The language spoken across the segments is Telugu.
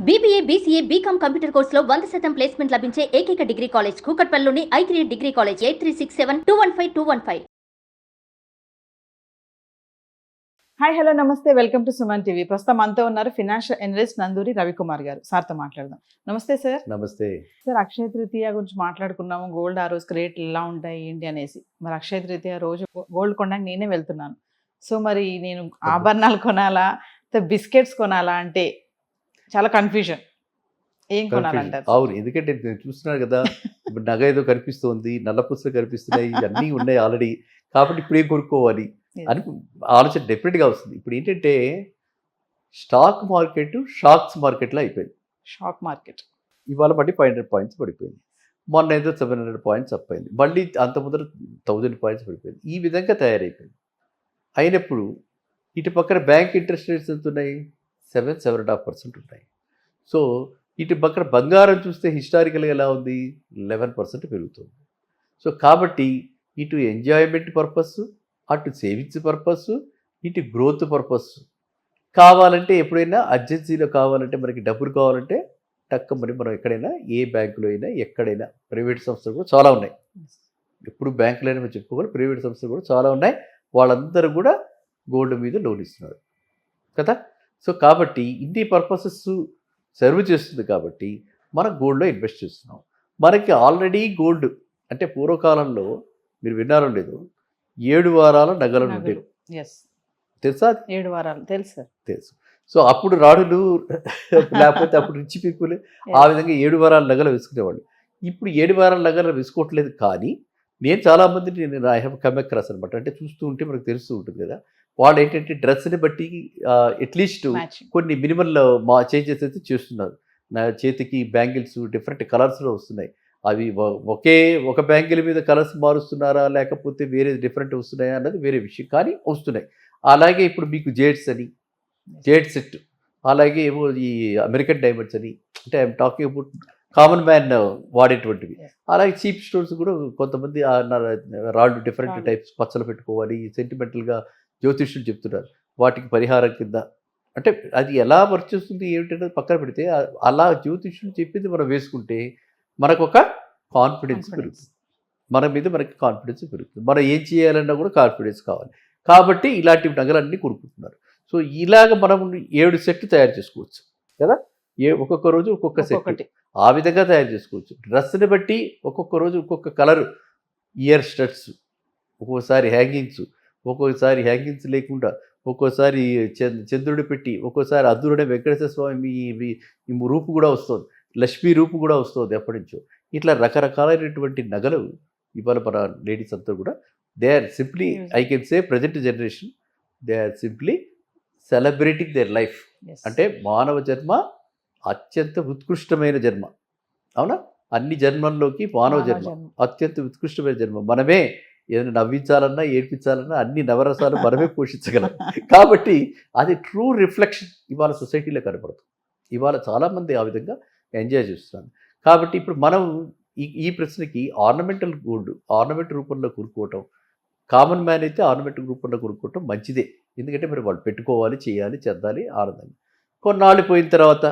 BBA, BCA, BCom కంప్యూటర్ కోర్సులో 100% ప్లేస్మెంట్ లభించే ఏకైక డిగ్రీ కాలేజ్ కూకట్పల్లిలోని i3 degree college 8367215215. Hi hello నమస్తే వెల్కమ్ టు సుమన్ టీవీ. ప్రస్తుతం మనతో ఉన్నారు ఫినాన్షియల్ అనలిస్ట్ నందూరి రవికుమార్ గారు. సార్తో మాట్లాడదాం. నమస్తే సార్. నమస్తే సార్, అక్షయ తృతీయ గురించి మాట్లాడుకున్నాము. గోల్డ్ ఆ రోజు రేట్లు ఎలా ఉంటాయి ఏంటి అనేసి. మరి అక్షయ తృతీయ రోజు గోల్డ్ కొనడానికి నేనే వెళ్తున్నాను. సో మరి నేను ఆభరణాలు కొనాలా, బిస్కెట్స్ కొనాలా అంటే చాలా కన్ఫ్యూజన్. ఏం కొనాలంటారు? అవును, ఎందుకంటే నేను చూస్తున్నాను కదా, ఇప్పుడు నగ ఏదో కనిపిస్తుంది, నల్ల పుస్తలు కనిపిస్తున్నాయి, ఇవన్నీ ఉన్నాయి ఆల్రెడీ. కాబట్టి ఇప్పుడు ఏం కొనుక్కోవాలి అని ఆలోచన డెఫినెట్గా వస్తుంది. ఇప్పుడు ఏంటంటే స్టాక్ మార్కెట్ షాక్స్ మార్కెట్లో అయిపోయింది. షాక్ మార్కెట్ ఇవాళ మళ్ళీ 500 పాయింట్స్ పడిపోయింది. మొన్న ఏదో 700 పాయింట్స్ అప్ అయింది. మళ్ళీ అంత ముందర 1000 పాయింట్స్ పడిపోయింది. ఈ విధంగా తయారైపోయింది. అయినప్పుడు ఇటు పక్కన బ్యాంక్ ఇంట్రెస్ట్ రేట్స్ ఎంత ఉన్నాయి? 7.5% ఉన్నాయి. సో ఇటు పక్కన బంగారం చూస్తే హిస్టారికల్గా ఎలా ఉంది? 11% పెరుగుతుంది. సో కాబట్టి ఇటు ఎంజాయ్మెంట్ పర్పస్, అటు సేవింగ్స్ పర్పస్, ఇటు గ్రోత్ పర్పస్. కావాలంటే ఎప్పుడైనా అర్జెన్సీలో కావాలంటే, మనకి డబ్బులు కావాలంటే టక్కమని మనం ఎక్కడైనా, ఏ బ్యాంకులో అయినా, ఎక్కడైనా, ప్రైవేట్ సంస్థలు కూడా చాలా ఉన్నాయి. ఎప్పుడు బ్యాంకులైనా మనం చెప్పుకోవాలి, ప్రైవేట్ సంస్థలు కూడా చాలా ఉన్నాయి. వాళ్ళందరూ కూడా గోల్డ్ మీద లోన్ ఇస్తున్నారు కదా. సో కాబట్టి ఇన్ని పర్పసెస్ సర్వ్ చేస్తుంది. కాబట్టి మనం గోల్డ్లో ఇన్వెస్ట్ చేస్తున్నాం. మనకి ఆల్రెడీ గోల్డ్ అంటే పూర్వకాలంలో మీరు విన్నారో లేదు, 7 వారాల నగలు ఉండేవి. తెలుసా? 7 వారాలు తెలుసు. తెలుసు. సో అప్పుడు రాడులు లేకపోతే అప్పుడు రిచ్ పీపుల్ ఆ విధంగా 7 వారాల నగలు వేసుకునేవాళ్ళు. ఇప్పుడు 7 వారాల నగలు వేసుకోవట్లేదు. కానీ నేను చాలామంది ఐ హ్యావ్ కమ్ అక్రాస్ అనమాట. అంటే చూస్తూ ఉంటే మనకు తెలుస్తూ ఉంటుంది కదా, వాళ్ళు ఏంటంటే డ్రెస్ని బట్టి అట్లీస్ట్ కొన్ని మినిమల్ చేంజెస్ అయితే చేస్తున్నారు. నా చేతికి బ్యాంగిల్స్ డిఫరెంట్ కలర్స్లో వస్తున్నాయి. అవి ఒక బ్యాంగిల్ మీద కలర్స్ మారుస్తున్నారా, లేకపోతే వేరే డిఫరెంట్ వస్తున్నాయా అన్నది వేరే విషయం, కానీ వస్తున్నాయి. అలాగే ఇప్పుడు మీకు జేడ్ సెట్, అలాగే ఏమో ఈ అమెరికన్ డైమండ్స్ అని, అంటే I'm talking about common man వాడేటువంటివి. అలాగే చీప్ స్టోర్స్ కూడా కొంతమంది రాళ్ళు డిఫరెంట్ టైప్స్ పచ్చలు పెట్టుకోవాలి, సెంటిమెంటల్గా జ్యోతిష్యులు చెప్తున్నారు. వాటికి పరిహారం కింద అంటే అది ఎలా వర్క్ చేస్తుంది ఏమిటంటే పక్కన పెడితే, అలా జ్యోతిష్యులు చెప్పింది మనం వేసుకుంటే మనకు ఒక కాన్ఫిడెన్స్ పెరుగుతుంది. మన మీద మనకి కాన్ఫిడెన్స్ పెరుగుతుంది. మనం ఏం చేయాలన్నా కూడా కాన్ఫిడెన్స్ కావాలి. కాబట్టి ఇలాంటి నగలన్నీ కొనుక్కుంటున్నారు. సో ఇలాగ మనం 7 సెట్లు తయారు చేసుకోవచ్చు కదా. ఒక్కొక్క రోజు ఒక్కొక్క సెట్ ఆ విధంగా తయారు చేసుకోవచ్చు. డ్రెస్ని బట్టి ఒక్కొక్క రోజు ఒక్కొక్క కలర్, ఇయర్ స్టడ్స్, ఒక్కొక్కసారి హ్యాంగింగ్స్, ఒక్కొక్కసారి హ్యాంగింగ్స్ లేకుండా, ఒక్కోసారి చంద్రుడు పెట్టి, ఒక్కోసారి అద్దురుడే వెంకటేశ్వర స్వామి రూపు కూడా వస్తుంది, లక్ష్మీ రూపు కూడా వస్తుంది ఎప్పటి నుంచో. ఇట్లా రకరకాలైనటువంటి నగలు ఇవాళ మన లేడీస్ అంతా కూడా they are simply, I can say present generation, they are simply celebrating their life. అంటే మానవ జన్మ అత్యంత ఉత్కృష్టమైన జన్మ. అవునా? అన్ని జన్మల్లోకి మానవ జన్మ అత్యంత ఉత్కృష్టమైన జన్మ. మనమే ఏదైనా నవ్వించాలన్నా, ఏడ్పించాలన్నా అన్ని నవరసాలు మనమే పోషించగలం. కాబట్టి అది ట్రూ రిఫ్లెక్షన్ ఇవాళ సొసైటీలో కనపడుతుంది. ఇవాళ చాలామంది ఆ విధంగా ఎంజాయ్ చేస్తున్నారు. కాబట్టి ఇప్పుడు మనం ఈ ప్రశ్నకి ఆర్నమెంటల్ గోల్డ్ ఆర్నమెంట్ రూపంలో కొనుక్కోవటం, కామన్ మ్యాన్ అయితే ఆర్నమెంట్ రూపంలో కొనుక్కోవటం మంచిదే. ఎందుకంటే మరి వాళ్ళు పెట్టుకోవాలి, చేయాలి, చెందాలి, ఆనందంగా. కొన్నాళ్ళు పోయిన తర్వాత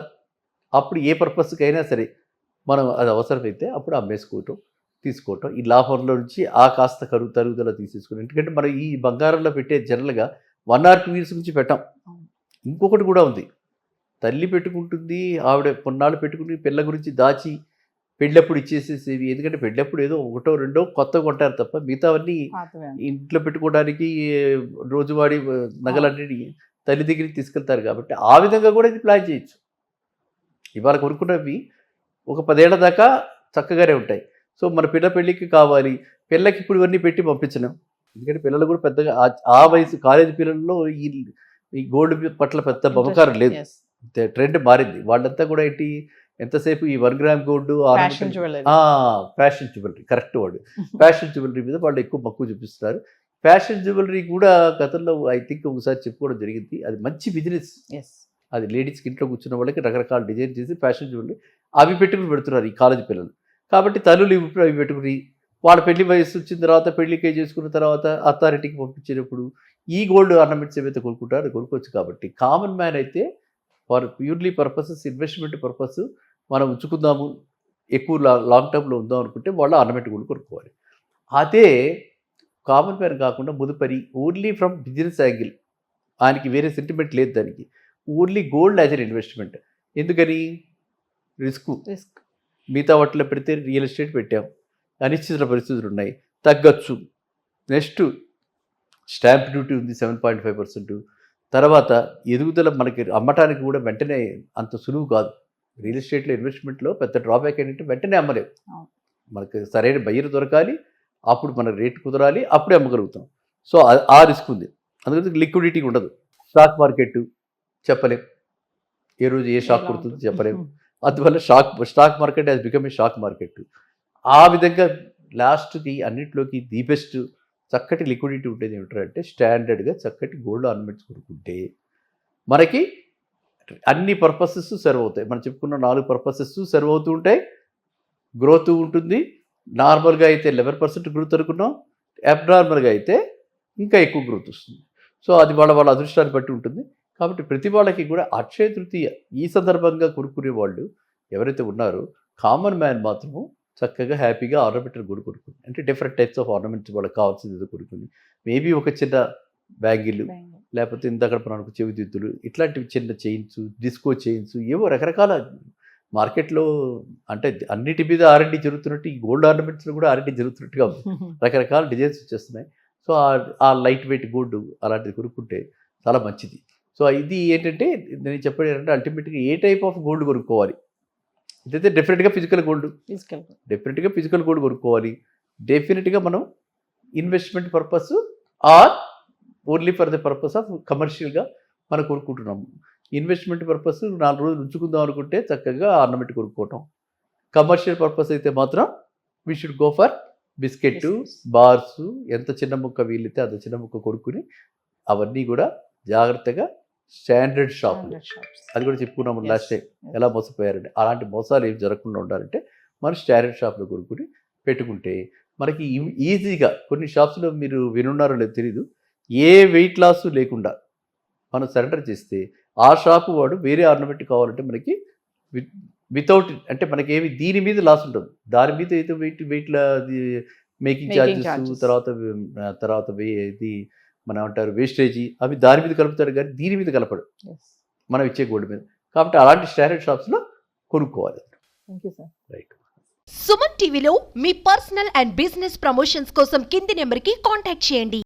అప్పుడు ఏ పర్పస్కి అయినా సరే మనం అది అవసరమైతే అప్పుడు అమ్మేసుకోవటం, తీసుకోవటం, ఈ లాభంలో నుంచి ఆ కాస్త తరుగుదల తీసేసుకోవడం. ఎందుకంటే మనం ఈ బంగారంలో పెట్టే జనరల్గా 1 or 2 years నుంచి పెట్టాం. ఇంకొకటి కూడా ఉంది, తల్లి పెట్టుకుంటుంది, ఆవిడ కొన్నాళ్ళు పెట్టుకుని పిల్ల గురించి దాచి పెళ్ళప్పుడు ఇచ్చేసేసేవి. ఎందుకంటే పెళ్ళప్పుడు ఏదో 1, 2 కొత్తగా కొంటారు తప్ప మిగతావన్నీ ఇంట్లో పెట్టుకోవడానికి రోజువారీ నగలన్నీ తల్లి దగ్గరికి తీసుకెళ్తారు. కాబట్టి ఆ విధంగా కూడా ఇది ప్లాన్ చేయొచ్చు. ఇవాళ కొనుక్కున్నవి ఒక 10 ఏళ్ల దాకా చక్కగానే ఉంటాయి. సో మన పెళ్ళికి కావాలి, పిల్లకి ఇప్పుడు ఇవన్నీ పెట్టి పంపించలేం. ఎందుకంటే పిల్లలు కూడా పెద్దగా ఆ వయసు కాలేజీ పిల్లల్లో ఈ గోల్డ్ పట్ల పెద్ద మమకారం లేదు. ట్రెండ్ మారింది. వాళ్ళంతా కూడా ఏంటి, ఎంతసేపు ఈ 1 gram gold, fashion jewellery, correct word, fashion jewellery మీద వాళ్ళు ఎక్కువ మక్కువ చూపిస్తున్నారు. ఫ్యాషన్ జ్యువెలరీ కూడా గతంలో ఐ థింక్ ఒకసారి చెప్పుకోవడం జరిగింది, అది మంచి బిజినెస్. అది లేడీస్కి ఇంట్లో కూర్చున్న వాళ్ళకి రకరకాల డిజైన్ చేసి ఫ్యాషన్ జ్యువెలరీ అవి పెట్టుకుని పెడుతున్నారు ఈ కాలేజీ పిల్లలు. కాబట్టి తల్లులు ఇప్పుడు అవి పెట్టుకుని వాళ్ళ పెళ్లి వయసు వచ్చిన తర్వాత, పెళ్లికే చేసుకున్న తర్వాత అథారిటీకి పంపించేటప్పుడు ఈ గోల్డ్ ఆర్నమెంట్స్ ఏవైతే కొనుక్కుంటారో అది కొనుక్కోవచ్చు. కాబట్టి కామన్ మ్యాన్ అయితే for purely purposes, investment purpose మనం ఉంచుకుందాము, ఎక్కువ లాంగ్ టర్మ్లో ఉందాం అనుకుంటే వాళ్ళు ఆర్నమెంట్ గోల్డ్ కొనుక్కోవాలి. అదే కామన్ మ్యాన్ కాకుండా ముదుపరి ఓన్లీ ఫ్రమ్ బిజినెస్ యాంగిల్, ఆయనకి వేరే సెంటిమెంట్ లేదు దానికి, only gold as an investment. ఎందుకని? రిస్క్. మిగతా వాటిలో పెడితే రియల్ ఎస్టేట్ పెట్టాం, అనిశ్చిత పరిస్థితులు ఉన్నాయి, తగ్గచ్చు. నెక్స్ట్ స్టాంప్ డ్యూటీ ఉంది 7.5%. తర్వాత ఎదుగుదల మనకి అమ్మటానికి కూడా వెంటనే అంత సులువు కాదు. రియల్ ఎస్టేట్లో ఇన్వెస్ట్మెంట్లో పెద్ద డ్రాబ్యాక్ ఏంటంటే వెంటనే అమ్మలేవు. మనకి సరైన బయ్యర్ దొరకాలి, అప్పుడు మన రేటు కుదరాలి, అప్పుడే అమ్మగలుగుతాం. సో ఆ రిస్క్ ఉంది. అందుకని లిక్విడిటీ ఉండదు. స్టాక్ మార్కెట్ చెప్పలేం, ఏ రోజు ఏ షాక్ కొడుతుందో చెప్పలేం. అందువల్ల stock market has become a stock market. ఆ విధంగా లాస్ట్కి అన్నింటిలోకి ది బెస్ట్ చక్కటి లిక్విడిటీ ఉండేది ఏమిటంటే స్టాండర్డ్గా చక్కటి గోల్డ్ ఆర్నమెంట్స్ కొనుక్కుంటే మనకి అన్ని పర్పసెస్ సర్వ్ అవుతాయి. మనం చెప్పుకున్న 4 పర్పసెస్ సర్వ్ అవుతూ ఉంటాయి. గ్రోత్ ఉంటుంది. నార్మల్గా అయితే 11% గ్రోత్ అనుకున్నాం, అబ్నార్మల్గా అయితే ఇంకా ఎక్కువ గ్రోత్ వస్తుంది. సో అది వాళ్ళ అదృష్టాన్ని బట్టి ఉంటుంది. కాబట్టి ప్రతి వాళ్ళకి కూడా అక్షయ తృతీయ ఈ సందర్భంగా కొనుక్కునే వాళ్ళు ఎవరైతే ఉన్నారో కామన్ మ్యాన్ మాత్రము చక్కగా హ్యాపీగా ఆర్నమెంటల్ గోల్డ్ కొనుక్కుంది. అంటే డిఫరెంట్ టైప్స్ ఆఫ్ ఆర్నమెంట్స్ వాళ్ళకి కావాల్సింది ఏదో కొనుక్కుంది. మేబీ ఒక చిన్న బ్యాంగిల్, లేకపోతే ఇంతక్కడ మనకు చెవిదిద్దులు, ఇట్లాంటివి చిన్న చైన్స్, డిస్కో చైన్స్, ఏవో రకరకాల మార్కెట్లో అంటే అన్నిటి మీద ఆర్ఎండి జరుగుతున్నట్టు ఈ గోల్డ్ ఆర్నమెంట్స్లో కూడా ఆర్ఎండి జరుగుతున్నట్టుగా ఉంది. రకరకాల డిజైన్స్ వచ్చేస్తున్నాయి. సో ఆ లైట్ వెయిట్ గోల్డ్ అలాంటిది కొనుక్కుంటే చాలా మంచిది. సో ఇది ఏంటంటే నేను చెప్పేది ఏంటంటే అల్టిమేట్గా ఏ టైప్ ఆఫ్ గోల్డ్ కొనుక్కోవాలి. ఇదైతే డెఫినెట్గా ఫిజికల్ గోల్డ్ కొనుక్కోవాలి. డెఫినెట్గా మనం investment purpose or only for the purpose of కమర్షియల్గా మనం కొనుక్కుంటున్నాము. ఇన్వెస్ట్మెంట్ పర్పస్ 4 రోజులు ఉంచుకుందాం అనుకుంటే చక్కగా ఆర్నమెంట్ కొనుక్కోవటం. కమర్షియల్ పర్పస్ అయితే మాత్రం we should go for biscuit, bars, ఎంత చిన్న ముక్క వీలైతే అంత చిన్న ముక్క కొనుక్కుని అవన్నీ కూడా జాగ్రత్తగా స్టాండర్డ్ షాపులు, అది కూడా చెప్పుకున్నాము లాస్ట్ టైం ఎలా మోసపోయారంటే, అలాంటి మోసాలు ఏం జరగకుండా ఉండాలంటే మనం స్టాండర్డ్ షాప్లో కొనుక్కుని పెట్టుకుంటే మనకి ఈజీగా కొన్ని షాప్స్లో మీరు వినున్నారో లేదో తెలీదు, ఏ వెయిట్ లాస్ లేకుండా మనం సరెండర్ చేస్తే ఆ షాపు వాడు వేరే ఆర్నమెంట్ కావాలంటే మనకి వితౌట్ అంటే మనకేమి దీని మీద లాస్ ఉంటుంది. దాని మీద అయితే వెయిట్ల మేకింగ్ ఛార్జెస్, తర్వాత ఇది మనం అంటారు వేస్టేజీ, అవి దాని మీద కలుపుతారు కానీ దీని మీద కలపడు మనం ఇచ్చే గోల్డ్ మీద. కాబట్టి అలాంటి స్టాండర్డ్ షాప్స్లో కొనుక్కోవాలి. రైట్. సుమన్ టీవీలో మీ పర్సనల్ అండ్ బిజినెస్ ప్రమోషన్స్ కోసం కింది నెంబర్కి కాంటాక్ట్ చేయండి.